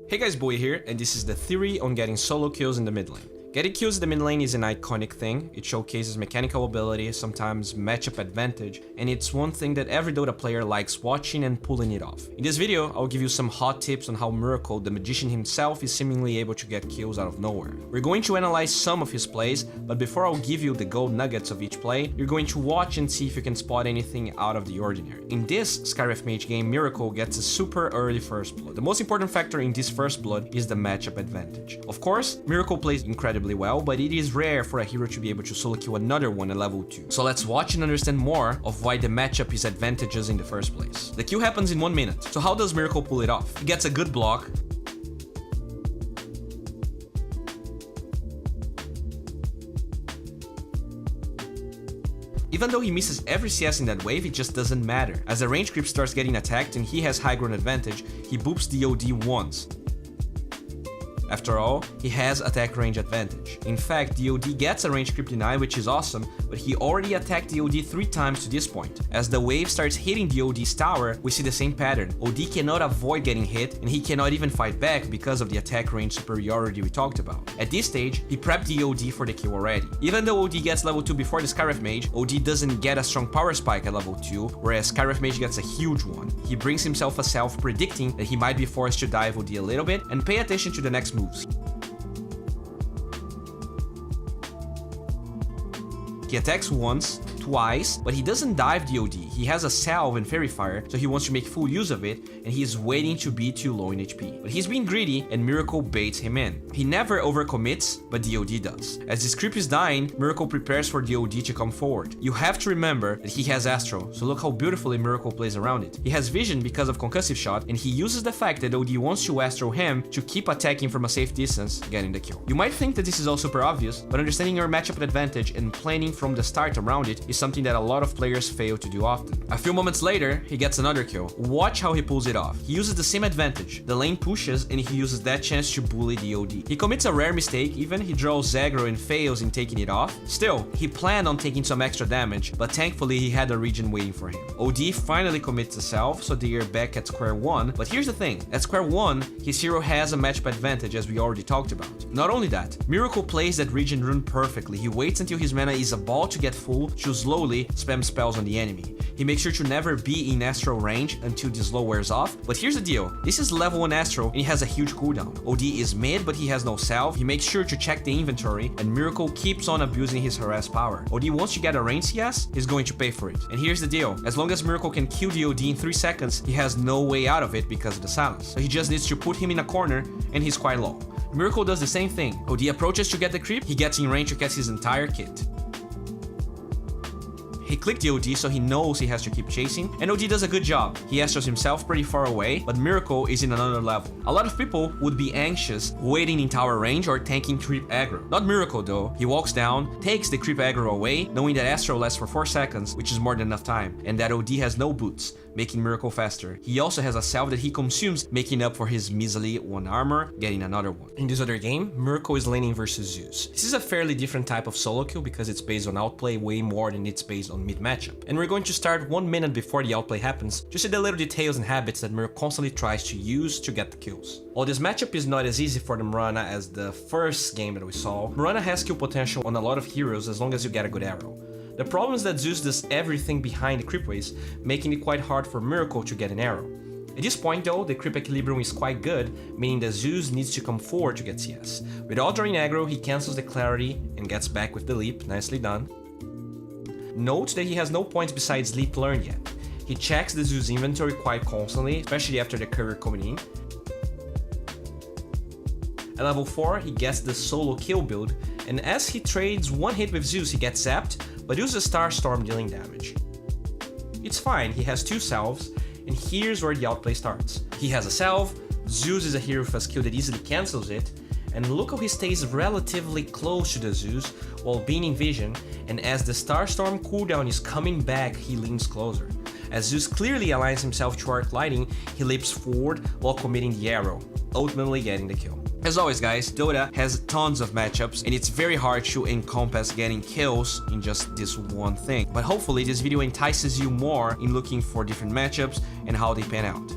Hey guys, Bowie here, and this is the theory on getting solo kills in the mid lane. Getting kills in the mid lane is an iconic thing. It showcases mechanical ability, sometimes matchup advantage, and it's one thing that every Dota player likes watching and pulling it off. In this video, I'll give you some hot tips on how Miracle, the magician himself, is seemingly able to get kills out of nowhere. We're going to analyze some of his plays, but before I'll give you the gold nuggets of each play, you're going to watch and see if you can spot anything out of the ordinary. In this Skyref Mage game, Miracle gets a super early first blood. The most important factor in this first blood is the matchup advantage. Of course, Miracle plays incredibly well, but it is rare for a hero to be able to solo kill another one at level 2. So let's watch and understand more of why the matchup is advantageous in the first place. The kill happens in 1 minute, so how does Miracle pull it off? He gets a good block, even though he misses every CS in that wave, it just doesn't matter. As the range creep starts getting attacked and he has high ground advantage, he boops the OD once. After all, he has attack range advantage. In fact, the OD gets a range creep deny, which is awesome, but he already attacked the OD 3 times to this point. As the wave starts hitting the OD's tower, we see the same pattern. OD cannot avoid getting hit, and he cannot even fight back because of the attack range superiority we talked about. At this stage, he prepped the OD for the kill already. Even though OD gets level 2 before the Skyref Mage, OD doesn't get a strong power spike at level 2, whereas Skyref Mage gets a huge one. He brings himself a self predicting that he might be forced to dive OD a little bit and pay attention to the next moves. He attacks once, twice, but he doesn't dive the OD. He has a salve and fairy fire, so he wants to make full use of it, and he is waiting to be too low in HP. But he's being greedy, and Miracle baits him in. He never overcommits, but the OD does. As this creep is dying, Miracle prepares for the OD to come forward. You have to remember that he has Astro, so look how beautifully Miracle plays around it. He has vision because of concussive shot, and he uses the fact that OD wants to Astro him to keep attacking from a safe distance, getting the kill. You might think that this is all super obvious, but understanding your matchup advantage and planning from the start around it is something that a lot of players fail to do often. A few moments later, he gets another kill. Watch how he pulls it off. He uses the same advantage. The lane pushes and he uses that chance to bully the OD. He commits a rare mistake even, he draws aggro and fails in taking it off. Still, he planned on taking some extra damage, but thankfully he had a regen waiting for him. OD finally commits a self, so they are back at square one. But here's the thing, at square one, his hero has a matchup advantage as we already talked about. Not only that, Miracle plays that regen rune perfectly. He waits until his mana is about to get full to slowly spam spells on the enemy. He makes sure to never be in Astral range until the slow wears off. But here's the deal, this is level 1 Astral and he has a huge cooldown. OD is mid but he has no salve. He makes sure to check the inventory and Miracle keeps on abusing his harass power. OD wants to get a range CS, he's going to pay for it. And here's the deal, as long as Miracle can kill the OD in 3 seconds, he has no way out of it because of the silence. So he just needs to put him in a corner and he's quite low. Miracle does the same thing. OD approaches to get the creep, he gets in range to catch his entire kit. He clicked the OD so he knows he has to keep chasing, and OD does a good job. He astros himself pretty far away, but Miracle is in another level. A lot of people would be anxious waiting in tower range or tanking creep aggro. Not Miracle though. He walks down, takes the creep aggro away, knowing that Astro lasts for 4 seconds, which is more than enough time, and that OD has no boots, making Miracle faster. He also has a salve that he consumes, making up for his measly 1 armor, getting another one. In this other game, Miracle is laning versus Zeus. This is a fairly different type of solo kill because it's based on outplay way more than it's based on mid matchup. And we're going to start 1 minute before the outplay happens to see the little details and habits that Miracle constantly tries to use to get the kills. While this matchup is not as easy for the Mirana as the first game that we saw, Mirana has kill potential on a lot of heroes as long as you get a good arrow. The problem is that Zeus does everything behind the creep waves, making it quite hard for Miracle to get an arrow. At this point though, the creep equilibrium is quite good, meaning that Zeus needs to come forward to get CS. Without drawing aggro, he cancels the clarity and gets back with the leap, nicely done. Note that he has no points besides leap learned yet. He checks the Zeus inventory quite constantly, especially after the courier coming in. At level 4, he gets the solo kill build, and as he trades 1 hit with Zeus, he gets zapped, but uses Star Storm dealing damage. It's fine, he has 2 salves, and here's where the outplay starts. He has a salve, Zeus is a hero with a skill that easily cancels it, and look how he stays relatively close to the Zeus while being in vision, and as the Star Storm cooldown is coming back, he leans closer. As Zeus clearly aligns himself to arc lighting, he leaps forward while committing the arrow, ultimately getting the kill. As always guys, Dota has tons of matchups and it's very hard to encompass getting kills in just this one thing. But hopefully this video entices you more in looking for different matchups and how they pan out.